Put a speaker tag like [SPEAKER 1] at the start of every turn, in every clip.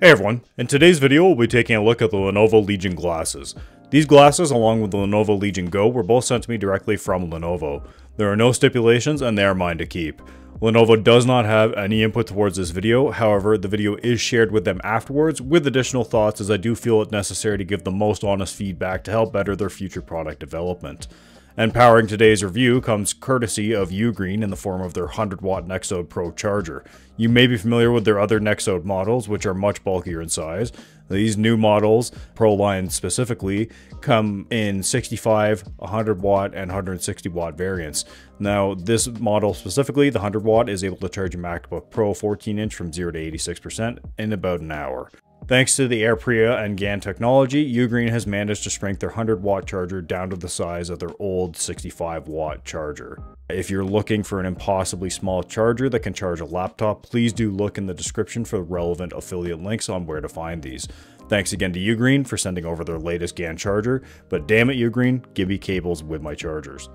[SPEAKER 1] Hey everyone, in today's video we'll be taking a look at the Lenovo Legion Glasses. These glasses, along with the Lenovo Legion Go, were both sent to me directly from Lenovo. There are no stipulations and they are mine to keep. Lenovo does not have any input towards this video, however the video is shared with them afterwards with additional thoughts, as I do feel it necessary to give the most honest feedback to help better their future product development. And powering today's review comes courtesy of Ugreen in the form of their 100-watt Nexode Pro charger. You may be familiar with their other Nexode models, which are much bulkier in size. These new models, Pro line specifically, come in 65, 100-watt, and 160-watt variants. Now, this model specifically, the 100-watt, is able to charge a MacBook Pro 14-inch from 0 to 86% in about an hour. Thanks to the AirPria and GaN technology, Ugreen has managed to shrink their 100-watt charger down to the size of their old 65-watt charger. If you're looking for an impossibly small charger that can charge a laptop, please do look in the description for the relevant affiliate links on where to find these. Thanks again to Ugreen for sending over their latest GaN charger, but damn it Ugreen, give me cables with my chargers.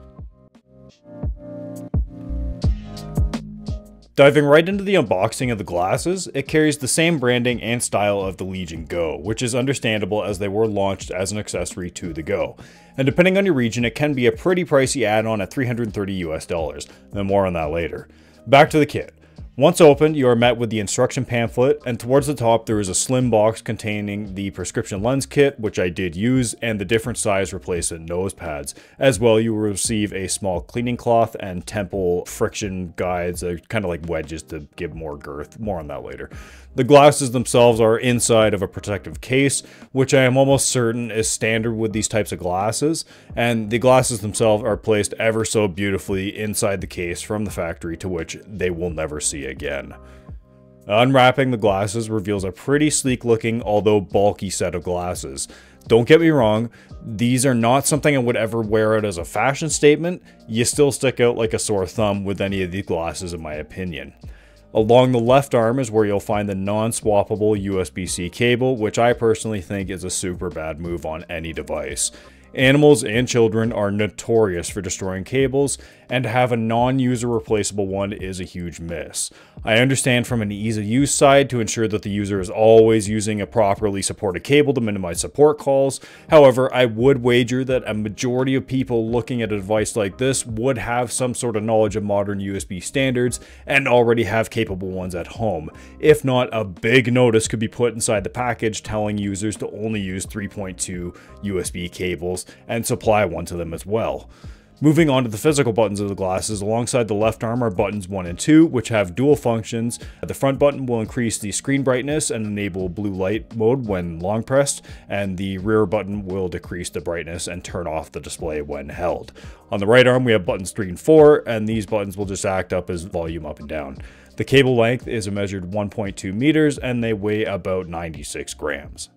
[SPEAKER 1] Diving right into the unboxing of the glasses, it carries the same branding and style of the Legion Go, which is understandable as they were launched as an accessory to the Go. And depending on your region, it can be a pretty pricey add-on at $330 US, and more on that later. Back to the kit. Once opened, you are met with the instruction pamphlet, and towards the top there is a slim box containing the prescription lens kit, which I did use, and the different size replacement nose pads. As well, you will receive a small cleaning cloth and temple friction guides, kind of like wedges to give more girth. More on that later. The glasses themselves are inside of a protective case, which I am almost certain is standard with these types of glasses, and the glasses themselves are placed ever so beautifully inside the case from the factory, to which they will never see again. Unwrapping the glasses reveals a pretty sleek looking, although bulky set of glasses. Don't get me wrong, these are not something I would ever wear out as a fashion statement. You still stick out like a sore thumb with any of these glasses in my opinion. Along the left arm is where you'll find the non-swappable USB-C cable, which I personally think is a super bad move on any device. Animals and children are notorious for destroying cables, and to have a non-user replaceable one is a huge miss. I understand from an ease of use side to ensure that the user is always using a properly supported cable to minimize support calls. However, I would wager that a majority of people looking at a device like this would have some sort of knowledge of modern USB standards and already have capable ones at home. If not, a big notice could be put inside the package telling users to only use 3.2 USB cables and supply one to them as well. Moving on to the physical buttons of the glasses, alongside the left arm are buttons 1 and 2, which have dual functions. The front button will increase the screen brightness and enable blue light mode when long pressed, and the rear button will decrease the brightness and turn off the display when held. On the right arm we have buttons 3 and 4, and these buttons will just act up as volume up and down. The cable length is a measured 1.2 meters and they weigh about 96 grams.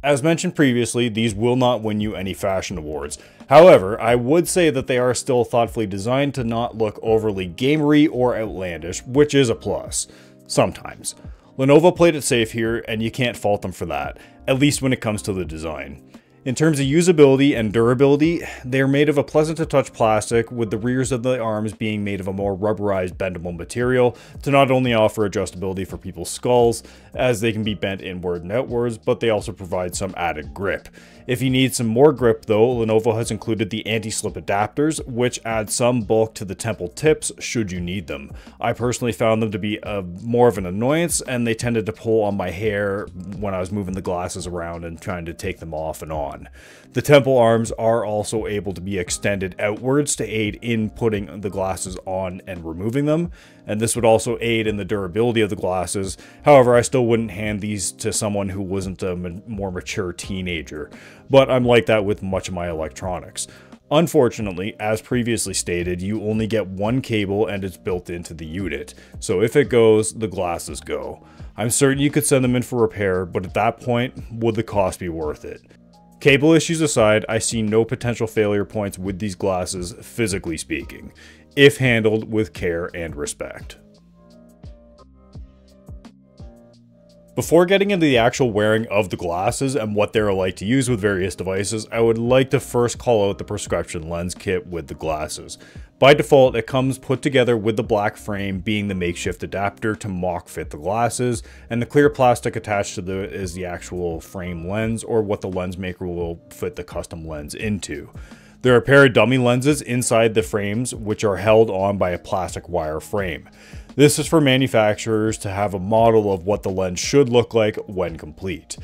[SPEAKER 1] As mentioned previously, these will not win you any fashion awards. However, I would say that they are still thoughtfully designed to not look overly gamery or outlandish, which is a plus. Sometimes. Lenovo played it safe here, and you can't fault them for that, at least when it comes to the design. In terms of usability and durability, they are made of a pleasant-to-touch plastic, with the rears of the arms being made of a more rubberized, bendable material to not only offer adjustability for people's skulls, as they can be bent inward and outwards, but they also provide some added grip. If you need some more grip though, Lenovo has included the anti-slip adapters, which add some bulk to the temple tips should you need them. I personally found them to be more of an annoyance, and they tended to pull on my hair when I was moving the glasses around and trying to take them off and on. The temple arms are also able to be extended outwards to aid in putting the glasses on and removing them, and this would also aid in the durability of the glasses. However, I still wouldn't hand these to someone who wasn't a more mature teenager, but I'm like that with much of my electronics. Unfortunately, as previously stated, you only get one cable and it's built into the unit, so if it goes, the glasses go. I'm certain you could send them in for repair, but at that point, would the cost be worth it? Cable issues aside, I see no potential failure points with these glasses, physically speaking, if handled with care and respect. Before getting into the actual wearing of the glasses and what they're like to use with various devices, I would like to first call out the prescription lens kit with the glasses. By default, it comes put together with the black frame being the makeshift adapter to mock fit the glasses, and the clear plastic attached to it is the actual frame lens, or what the lens maker will fit the custom lens into. There are a pair of dummy lenses inside the frames, which are held on by a plastic wire frame. This is for manufacturers to have a model of what the lens should look like when complete.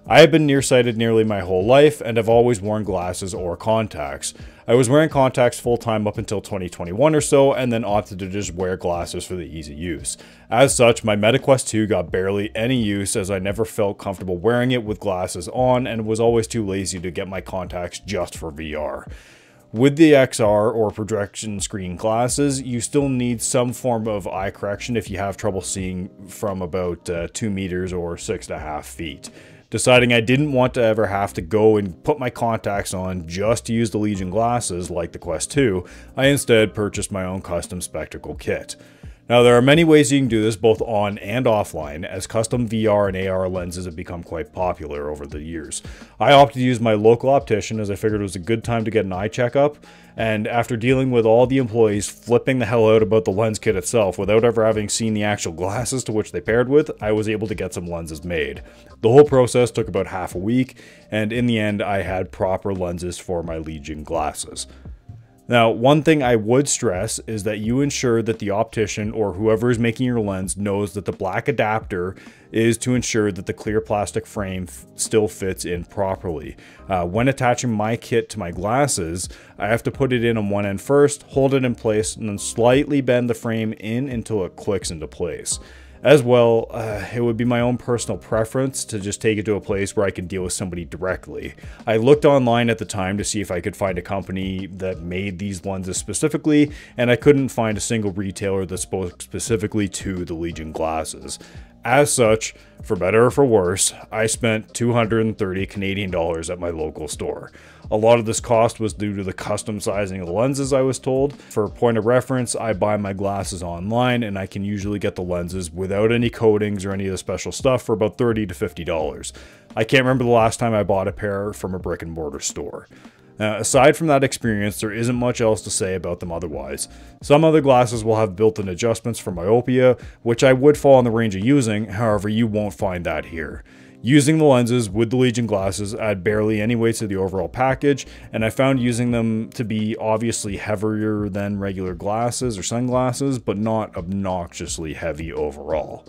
[SPEAKER 1] I have been nearsighted nearly my whole life and have always worn glasses or contacts. I was wearing contacts full-time up until 2021 or so, and then opted to just wear glasses for the easy use. As such, my MetaQuest 2 got barely any use, as I never felt comfortable wearing it with glasses on and was always too lazy to get my contacts just for VR. With the XR or projection screen glasses, you still need some form of eye correction if you have trouble seeing from about 2 meters or 6.5 feet. Deciding I didn't want to ever have to go and put my contacts on just to use the Legion glasses like the Quest 2, I instead purchased my own custom spectacle kit. Now, there are many ways you can do this both on and offline, as custom VR and AR lenses have become quite popular over the years. I opted to use my local optician as I figured it was a good time to get an eye checkup, and after dealing with all the employees flipping the hell out about the lens kit itself without ever having seen the actual glasses to which they paired with, I was able to get some lenses made. The whole process took about half a week, and in the end I had proper lenses for my Legion glasses. Now, one thing I would stress is that you ensure that the optician or whoever is making your lens knows that the black adapter is to ensure that the clear plastic frame still fits in properly. When attaching my kit to my glasses, I have to put it in on one end first, hold it in place, and then slightly bend the frame in until it clicks into place. As well, it would be my own personal preference to just take it to a place where I can deal with somebody directly. I looked online at the time to see if I could find a company that made these lenses specifically, and I couldn't find a single retailer that spoke specifically to the Legion glasses. As such, for better or for worse, I spent 230 Canadian dollars at my local store. A lot of this cost was due to the custom sizing of the lenses, I was told. For a point of reference, I buy my glasses online and I can usually get the lenses without any coatings or any of the special stuff for about $30 to $50. I can't remember the last time I bought a pair from a brick and mortar store. Now, aside from that experience, there isn't much else to say about them otherwise. Some other glasses will have built-in adjustments for myopia, which I would fall in the range of using, however you won't find that here. Using the lenses with the Legion glasses add barely any weight to the overall package, and I found using them to be obviously heavier than regular glasses or sunglasses, but not obnoxiously heavy overall.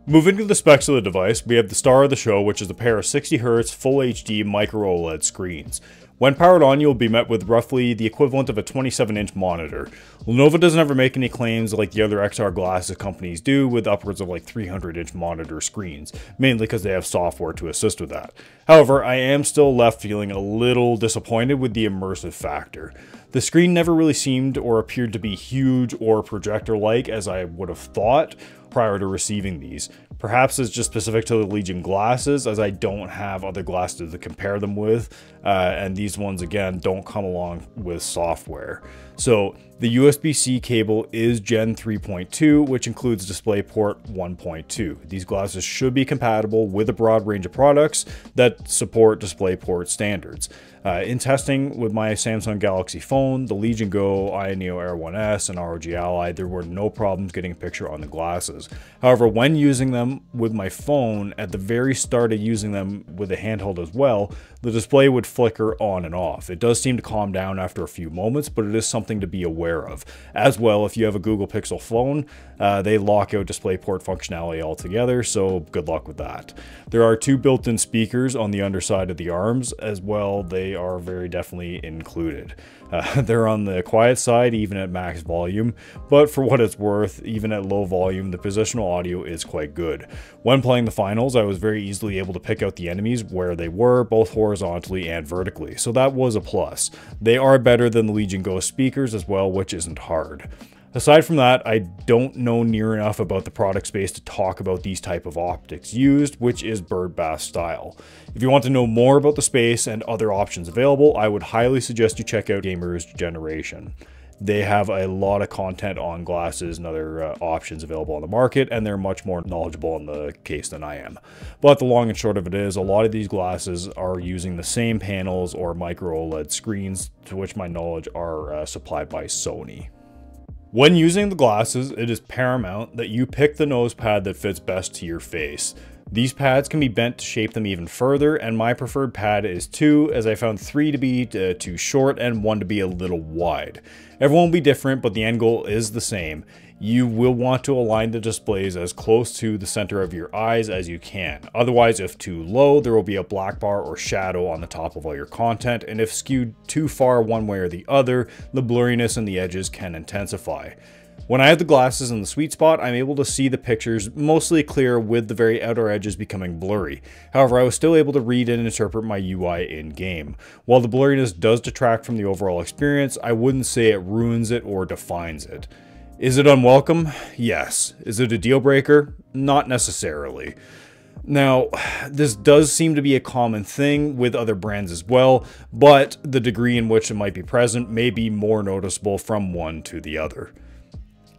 [SPEAKER 1] Moving to the specs of the device, we have the star of the show, which is a pair of 60Hz Full HD Micro OLED screens. When powered on, you'll be met with roughly the equivalent of a 27-inch monitor. Lenovo doesn't ever make any claims like the other XR glasses companies do with upwards of like 300-inch monitor screens, mainly because they have software to assist with that. However, I am still left feeling a little disappointed with the immersive factor. The screen never really seemed or appeared to be huge or projector-like as I would have thought prior to receiving these. Perhaps it's just specific to the Legion glasses, as I don't have other glasses to compare them with, and these ones again don't come along with software. So the USB-C cable is Gen 3.2, which includes DisplayPort 1.2. These glasses should be compatible with a broad range of products that support DisplayPort standards. In testing with my Samsung Galaxy phone, the Legion Go, iNeo Air 1S, and ROG Ally, there were no problems getting a picture on the glasses. However, when using them with my phone, at the very start of using them with a handheld as well, the display would flicker on and off. It does seem to calm down after a few moments, but it is something to be aware of. As well, if you have a Google Pixel phone, they lock out DisplayPort functionality altogether, so good luck with that. There are two built-in speakers on the underside of the arms as well. They are very definitely included. They're on the quiet side even at max volume, but for what it's worth, even at low volume, the positional audio is quite good. When playing the finals, I was very easily able to pick out the enemies where they were, both horizontally and vertically, so that was a plus. They are better than the Legion Go speakers as well, which isn't hard. Aside from that, I don't know near enough about the product space to talk about these type of optics used, which is birdbath style. If you want to know more about the space and other options available, I would highly suggest you check out Gamers Generation. They have a lot of content on glasses and other options available on the market, and they're much more knowledgeable in the case than I am. But the long and short of it is, a lot of these glasses are using the same panels or micro OLED screens, to which my knowledge are supplied by Sony. When using the glasses, it is paramount that you pick the nose pad that fits best to your face. These pads can be bent to shape them even further, and my preferred pad is 2, as I found 3 to be too short and 1 to be a little wide. Everyone will be different, but the end goal is the same. You will want to align the displays as close to the center of your eyes as you can. Otherwise, if too low, there will be a black bar or shadow on the top of all your content, and if skewed too far one way or the other, the blurriness in the edges can intensify. When I have the glasses in the sweet spot, I'm able to see the pictures mostly clear with the very outer edges becoming blurry. However, I was still able to read and interpret my UI in-game. While the blurriness does detract from the overall experience, I wouldn't say it ruins it or defines it. Is it unwelcome? Yes. Is it a deal breaker? Not necessarily. Now, this does seem to be a common thing with other brands as well, but the degree in which it might be present may be more noticeable from one to the other.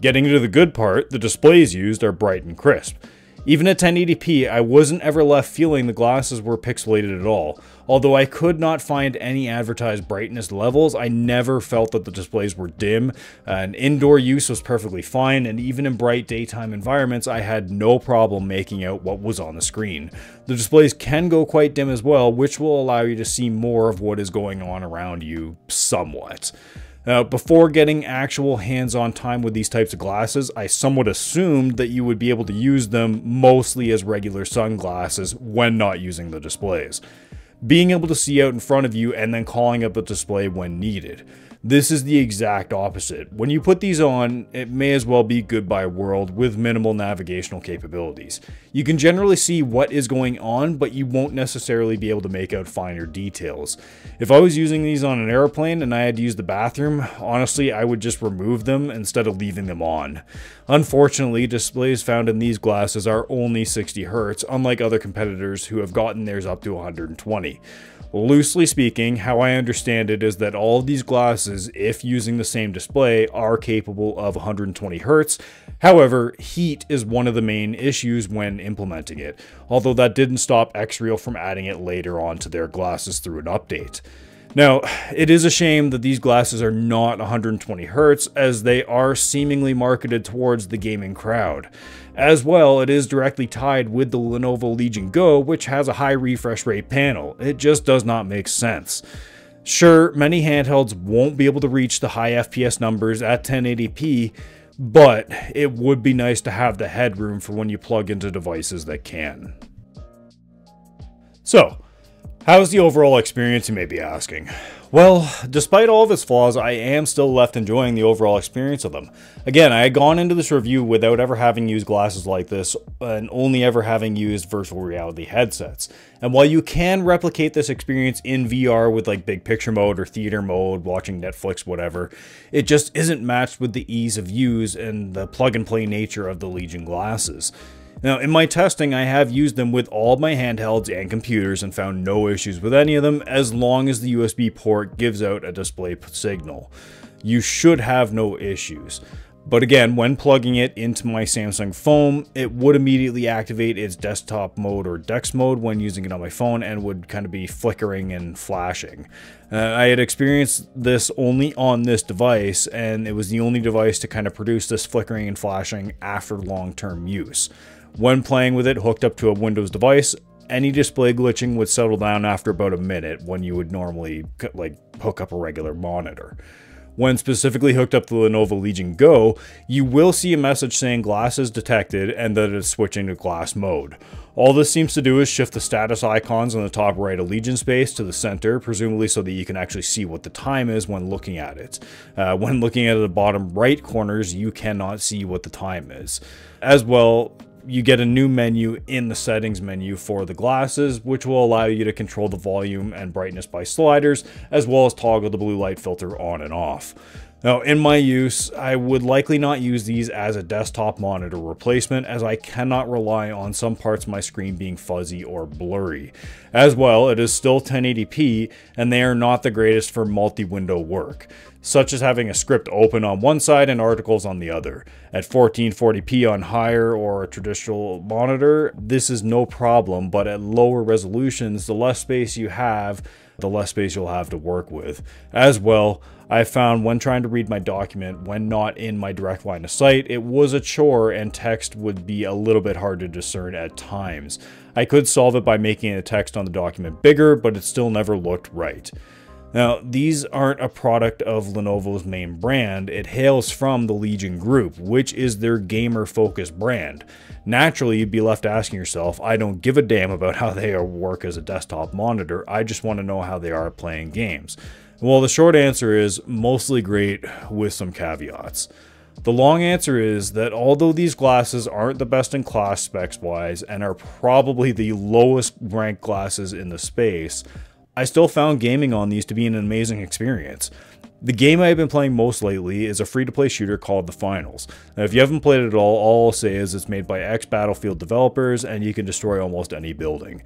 [SPEAKER 1] Getting into the good part, the displays used are bright and crisp. Even at 1080p, I wasn't ever left feeling the glasses were pixelated at all. Although I could not find any advertised brightness levels, I never felt that the displays were dim, and indoor use was perfectly fine, and even in bright daytime environments, I had no problem making out what was on the screen. The displays can go quite dim as well, which will allow you to see more of what is going on around you somewhat. Now, before getting actual hands-on time with these types of glasses, I somewhat assumed that you would be able to use them mostly as regular sunglasses when not using the displays. Being able to see out in front of you and then calling up the display when needed. This is the exact opposite. When you put these on, it may as well be goodbye world with minimal navigational capabilities. You can generally see what is going on, but you won't necessarily be able to make out finer details. If I was using these on an airplane and I had to use the bathroom, honestly, I would just remove them instead of leaving them on. Unfortunately, displays found in these glasses are only 60 Hz, unlike other competitors who have gotten theirs up to 120. Loosely speaking, how I understand it is that all of these glasses, if using the same display, are capable of 120 Hz. However, heat is one of the main issues when implementing it, although that didn't stop XReal from adding it later on to their glasses through an update. Now, it is a shame that these glasses are not 120 Hz, as they are seemingly marketed towards the gaming crowd. As well, it is directly tied with the Lenovo Legion Go, which has a high refresh rate panel. It just does not make sense. Sure, many handhelds won't be able to reach the high FPS numbers at 1080p, but it would be nice to have the headroom for when you plug into devices that can. So, how's the overall experience, you may be asking? Well, despite all of its flaws, I am still left enjoying the overall experience of them. Again, I had gone into this review without ever having used glasses like this, and only ever having used virtual reality headsets. And while you can replicate this experience in VR with like big picture mode or theater mode, watching Netflix, whatever, it just isn't matched with the ease of use and the plug and play nature of the Legion glasses. Now, in my testing, I have used them with all of my handhelds and computers and found no issues with any of them as long as the USB port gives out a display signal. You should have no issues. But again, when plugging it into my Samsung phone, it would immediately activate its desktop mode or DeX mode when using it on my phone and would kind of be flickering and flashing. I had experienced this only on this device, and it was the only device to kind of produce this flickering and flashing after long-term use. When playing with it hooked up to a Windows device, any display glitching would settle down after about a minute when you would normally like hook up a regular monitor. When specifically hooked up to the Lenovo Legion Go, you will see a message saying glasses detected and that it's switching to glass mode. All this seems to do is shift the status icons on the top right of Legion space to the center, presumably so that you can actually see what the time is when looking at it. When looking at the bottom right corners, you cannot see what the time is. As well, you get a new menu in the settings menu for the glasses, which will allow you to control the volume and brightness by sliders, as well as toggle the blue light filter on and off. Now, in my use, I would likely not use these as a desktop monitor replacement, as I cannot rely on some parts of my screen being fuzzy or blurry. As well, it is still 1080p, and they are not the greatest for multi-window work. such as having a script open on one side and articles on the other. At 1440p on higher or a traditional monitor, this is no problem, but at lower resolutions, the less space you have, the less space you'll have to work with. As well, I found when trying to read my document when not in my direct line of sight, it was a chore and text would be a little bit hard to discern at times. I could solve it by making the text on the document bigger, but it still never looked right. Now, these aren't a product of Lenovo's main brand. It hails from the Legion Group, which is their gamer-focused brand. Naturally, you'd be left asking yourself, I don't give a damn about how they work as a desktop monitor, I just want to know how they are playing games. Well, the short answer is mostly great with some caveats. The long answer is that although these glasses aren't the best in class specs-wise and are probably the lowest ranked glasses in the space, I still found gaming on these to be an amazing experience. The game I've been playing most lately is a free-to-play shooter called The Finals. Now, if you haven't played it at all I'll say is it's made by ex-Battlefield developers and you can destroy almost any building.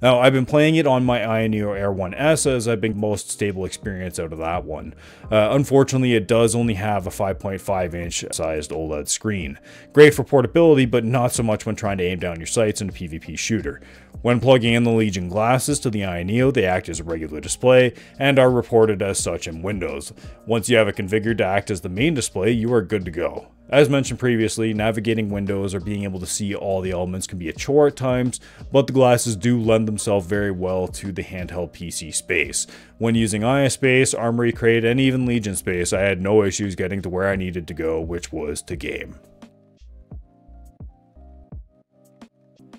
[SPEAKER 1] Now, I've been playing it on my Ayaneo Air 1S as I've been most stable experience out of that one. Unfortunately, it does only have a 5.5 inch sized OLED screen. Great for portability, but not so much when trying to aim down your sights in a PvP shooter. When plugging in the Legion glasses to the Ayaneo, they act as a regular display and are reported as such in Windows. Once you have it configured to act as the main display, you are good to go. As mentioned previously, navigating windows or being able to see all the elements can be a chore at times, but the glasses do lend themselves very well to the handheld PC space. When using Aya Space, Armory Crate, and even Legion Space, I had no issues getting to where I needed to go, which was to game.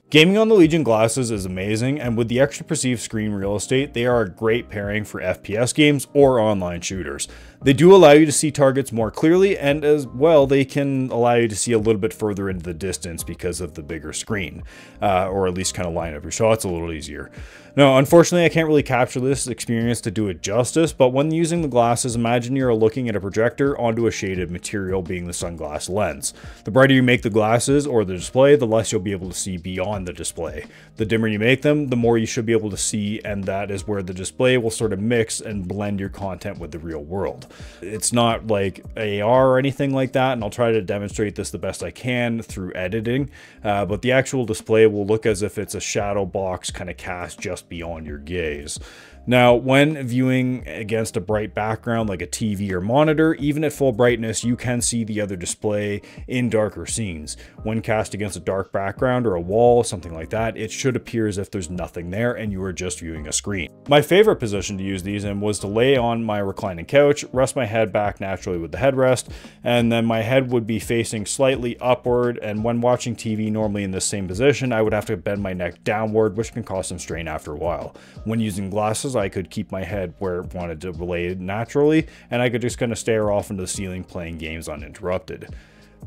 [SPEAKER 1] Gaming on the Legion glasses is amazing, and with the extra perceived screen real estate, they are a great pairing for FPS games or online shooters. They do allow you to see targets more clearly, and as well, they can allow you to see a little bit further into the distance because of the bigger screen, or at least kind of line up your shots a little easier. Now, unfortunately, I can't really capture this experience to do it justice, but when using the glasses, imagine you're looking at a projector onto a shaded material being the sunglass lens. The brighter you make the glasses or the display, the less you'll be able to see beyond the display. The dimmer you make them, the more you should be able to see, and that is where the display will sort of mix and blend your content with the real world. It's not like AR or anything like that, and I'll try to demonstrate this the best I can through editing, but the actual display will look as if it's a shadow box kind of cast just beyond your gaze. Now, when viewing against a bright background like a TV or monitor, even at full brightness, you can see the other display in darker scenes. When cast against a dark background or a wall, something like that, it should appear as if there's nothing there and you are just viewing a screen. My favorite position to use these in was to lay on my reclining couch, rest my head back naturally with the headrest, and then my head would be facing slightly upward, and when watching TV normally in this same position, I would have to bend my neck downward, which can cause some strain after a while. When using glasses, I could keep my head where it wanted to lay naturally, and I could just kind of stare off into the ceiling playing games uninterrupted.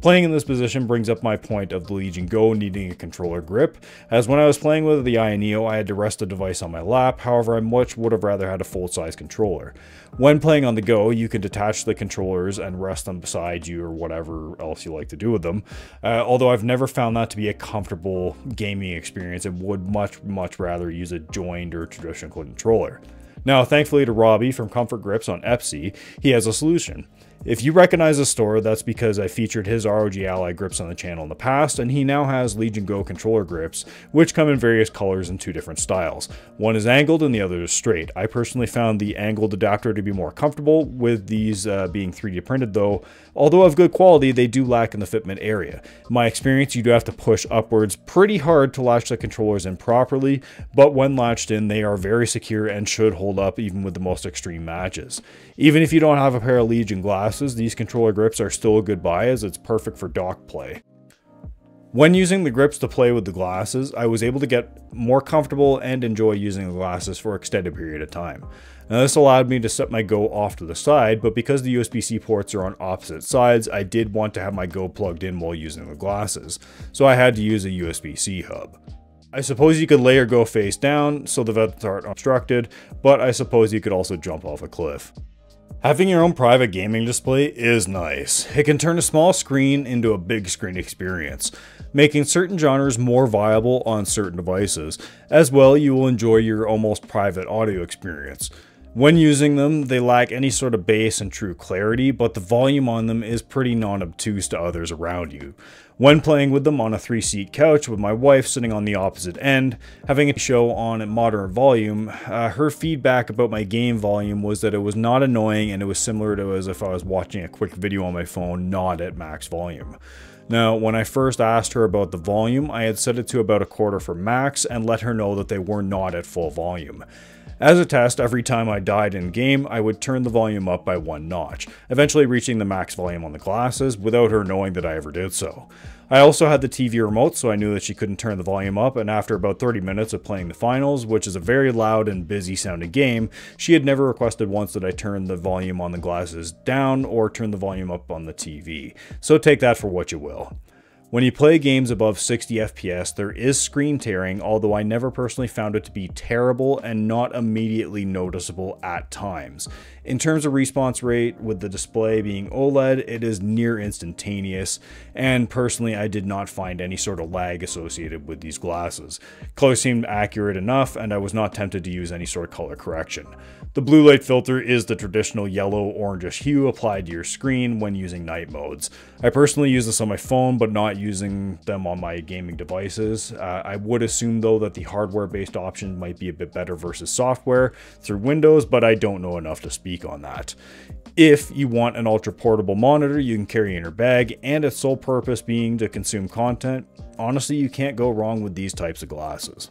[SPEAKER 1] Playing in this position brings up my point of the Legion Go needing a controller grip, as when I was playing with the Ayaneo, I had to rest the device on my lap. However, I much would have rather had a full-size controller. When playing on the go, you can detach the controllers and rest them beside you or whatever else you like to do with them. Although I've never found that to be a comfortable gaming experience and would much rather use a joined or traditional controller. Now, thankfully to Robbie from ComfortGrips on Etsy, he has a solution. If you recognize the store, that's because I featured his ROG Ally grips on the channel in the past, and he now has Legion Go controller grips, which come in various colors and two different styles. One is angled and the other is straight. I personally found the angled adapter to be more comfortable, with these being 3D printed though. Although of good quality, they do lack in the fitment area. In my experience, you do have to push upwards pretty hard to latch the controllers in properly, but when latched in, they are very secure and should hold up even with the most extreme matches. Even if you don't have a pair of Legion glasses, these controller grips are still a good buy as it's perfect for dock play. When using the grips to play with the glasses, I was able to get more comfortable and enjoy using the glasses for an extended period of time. Now, this allowed me to set my Go off to the side, but because the USB-C ports are on opposite sides, I did want to have my Go plugged in while using the glasses, so I had to use a USB-C hub. I suppose you could lay your Go face down so the vents aren't obstructed, but I suppose you could also jump off a cliff. Having your own private gaming display is nice. It can turn a small screen into a big screen experience, making certain genres more viable on certain devices. As well, you will enjoy your almost private audio experience. When using them, they lack any sort of bass and true clarity, but the volume on them is pretty non-obtuse to others around you. When playing with them on a 3-seat couch with my wife sitting on the opposite end, having a show on at moderate volume, her feedback about my game volume was that it was not annoying and it was similar to as if I was watching a quick video on my phone, not at max volume. Now, when I first asked her about the volume, I had set it to about 1/4 for max and let her know that they were not at full volume. As a test, every time I died in game, I would turn the volume up by 1 notch, eventually reaching the max volume on the glasses without her knowing that I ever did so. I also had the TV remote, so I knew that she couldn't turn the volume up, and after about 30 minutes of playing the finals, which is a very loud and busy sounding game, she had never requested once that I turn the volume on the glasses down or turn the volume up on the TV. So take that for what you will. When you play games above 60 FPS, there is screen tearing, although I never personally found it to be terrible and not immediately noticeable at times. In terms of response rate, with the display being OLED, it is near instantaneous, and personally I did not find any sort of lag associated with these glasses. Color seemed accurate enough, and I was not tempted to use any sort of color correction. The blue light filter is the traditional yellow-orangish hue applied to your screen when using night modes. I personally use this on my phone, but not using them on my gaming devices. I would assume though that the hardware-based option might be a bit better versus software through Windows, but I don't know enough to speak on that. If you want an ultra-portable monitor you can carry in your bag, and its sole purpose being to consume content, honestly you can't go wrong with these types of glasses.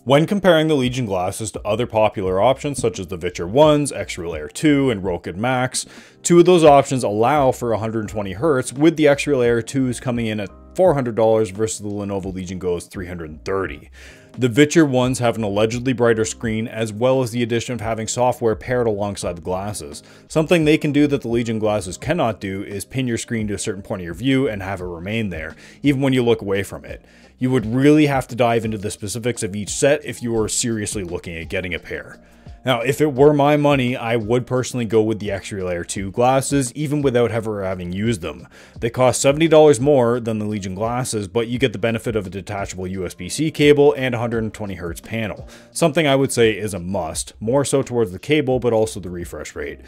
[SPEAKER 1] When comparing the Legion glasses to other popular options such as the Viture 1s, XReal Air 2, and Rokin Max, 2 of those options allow for 120Hz, with the XReal Air 2s coming in at $400 versus the Lenovo Legion Go's $330. The Viture 1s have an allegedly brighter screen, as well as the addition of having software paired alongside the glasses. Something they can do that the Legion glasses cannot do is pin your screen to a certain point of your view and have it remain there, even when you look away from it. You would really have to dive into the specifics of each set if you were seriously looking at getting a pair. Now, if it were my money, I would personally go with the XReal Air 2 glasses, even without ever having used them. They cost $70 more than the Legion glasses, but you get the benefit of a detachable USB-C cable and 120Hz panel, something I would say is a must, more so towards the cable, but also the refresh rate.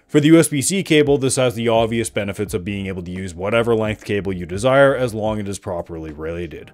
[SPEAKER 1] For the USB-C cable, this has the obvious benefits of being able to use whatever length cable you desire as long as it is properly rated.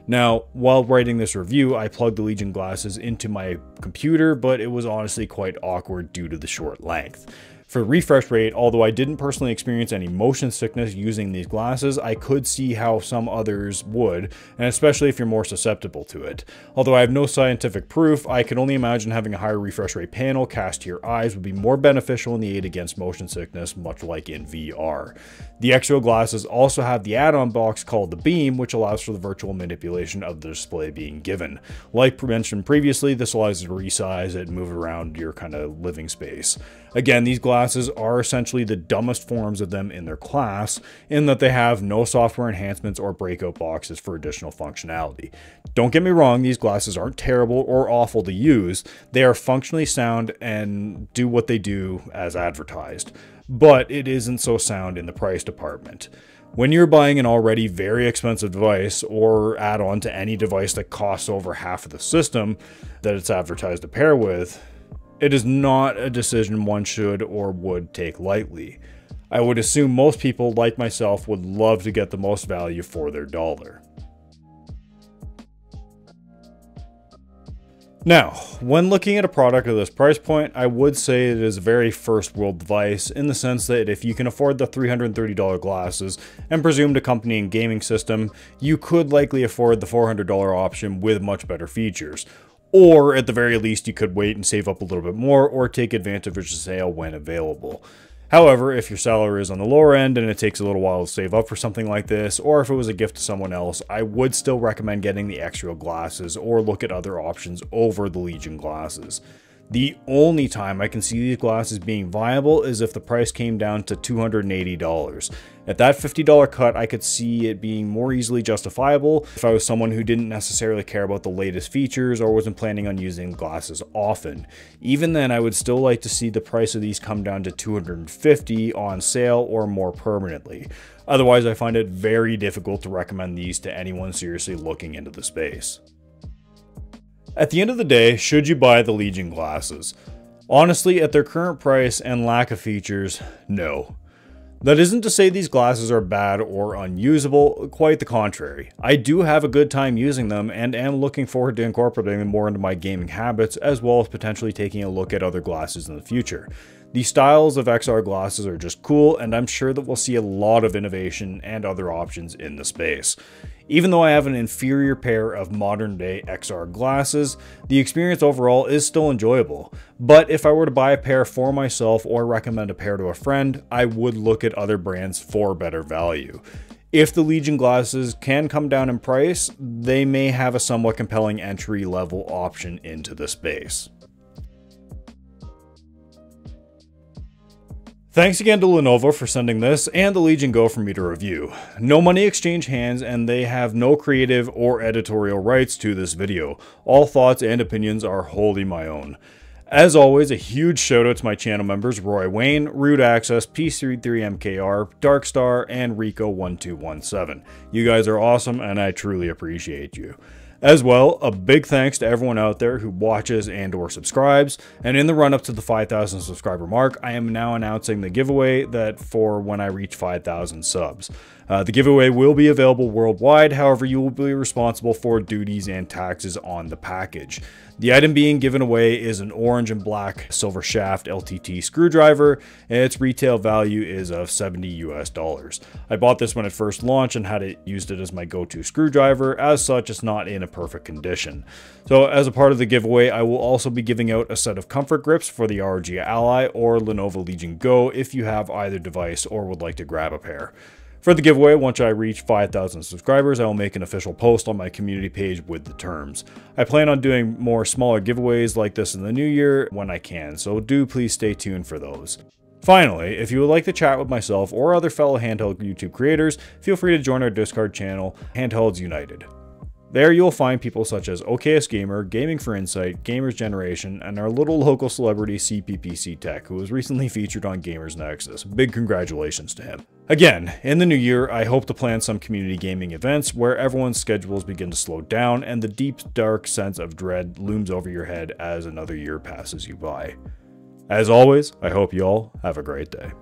[SPEAKER 1] Now, while writing this review, I plugged the Legion glasses into my computer, but it was honestly quite awkward due to the short length. For refresh rate, although I didn't personally experience any motion sickness using these glasses, I could see how some others would, and especially if you're more susceptible to it. Although I have no scientific proof, I can only imagine having a higher refresh rate panel cast to your eyes would be more beneficial in the aid against motion sickness, much like in VR. The XReal glasses also have the add-on box called the Beam, which allows for the virtual manipulation of the display being given. Like mentioned previously, this allows you to resize it and move around your kind of living space. Again, these glasses are essentially the dumbest forms of them in their class, in that they have no software enhancements or breakout boxes for additional functionality. Don't get me wrong, these glasses aren't terrible or awful to use. They are functionally sound and do what they do as advertised. But it isn't so sound in the price department. When you're buying an already very expensive device or add-on to any device that costs over half of the system that it's advertised to pair with, it is not a decision one should or would take lightly. I would assume most people, like myself, would love to get the most value for their dollar. Now, when looking at a product of this price point, I would say it is a very first world device in the sense that if you can afford the $330 glasses and presumed accompanying gaming system, you could likely afford the $400 option with much better features. Or at the very least, you could wait and save up a little bit more or take advantage of the sale when available. However, if your salary is on the lower end and it takes a little while to save up for something like this, or if it was a gift to someone else, I would still recommend getting the XReal glasses or look at other options over the Legion glasses. The only time I can see these glasses being viable is if the price came down to $280. At that $50 cut, I could see it being more easily justifiable if I was someone who didn't necessarily care about the latest features or wasn't planning on using glasses often. Even then, I would still like to see the price of these come down to $250 on sale or more permanently. Otherwise, I find it very difficult to recommend these to anyone seriously looking into the space. At the end of the day, should you buy the Legion glasses? Honestly, at their current price and lack of features, no. That isn't to say these glasses are bad or unusable, quite the contrary. I do have a good time using them and am looking forward to incorporating them more into my gaming habits, as well as potentially taking a look at other glasses in the future. The styles of XR glasses are just cool, and I'm sure that we'll see a lot of innovation and other options in the space. Even though I have an inferior pair of modern day XR glasses, the experience overall is still enjoyable. But if I were to buy a pair for myself or recommend a pair to a friend, I would look at other brands for better value. If the Legion glasses can come down in price, they may have a somewhat compelling entry-level option into the space. Thanks again to Lenovo for sending this and the Legion Go for me to review. No money exchange hands, and they have no creative or editorial rights to this video. All thoughts and opinions are wholly my own. As always, a huge shout out to my channel members Roy Wayne, Root Access, P33MKR, Darkstar, and Rico1217. You guys are awesome and I truly appreciate you. As well, a big thanks to everyone out there who watches and or subscribes, and in the run up to the 5,000 subscriber mark, I am now announcing the giveaway that for when I reach 5,000 subs. The giveaway will be available worldwide, however you will be responsible for duties and taxes on the package. The item being given away is an orange and black silver shaft LTT screwdriver, and its retail value is of $70 US. I bought this when it first launched and used it as my go-to screwdriver. As such, it's not in a perfect condition. So as a part of the giveaway, I will also be giving out a set of ComfortGrips for the ROG Ally or Lenovo Legion Go if you have either device or would like to grab a pair. For the giveaway, once I reach 5,000 subscribers, I will make an official post on my community page with the terms. I plan on doing more smaller giveaways like this in the new year when I can, so do please stay tuned for those. Finally, if you would like to chat with myself or other fellow handheld YouTube creators, feel free to join our Discord channel, Handhelds United. There you'll find people such as OKS Gamer, Gaming for Insight, Gamers Generation, and our little local celebrity CPPC Tech, who was recently featured on Gamers Nexus. Big congratulations to him. Again, in the new year, I hope to plan some community gaming events where everyone's schedules begin to slow down and the deep, dark sense of dread looms over your head as another year passes you by. As always, I hope you all have a great day.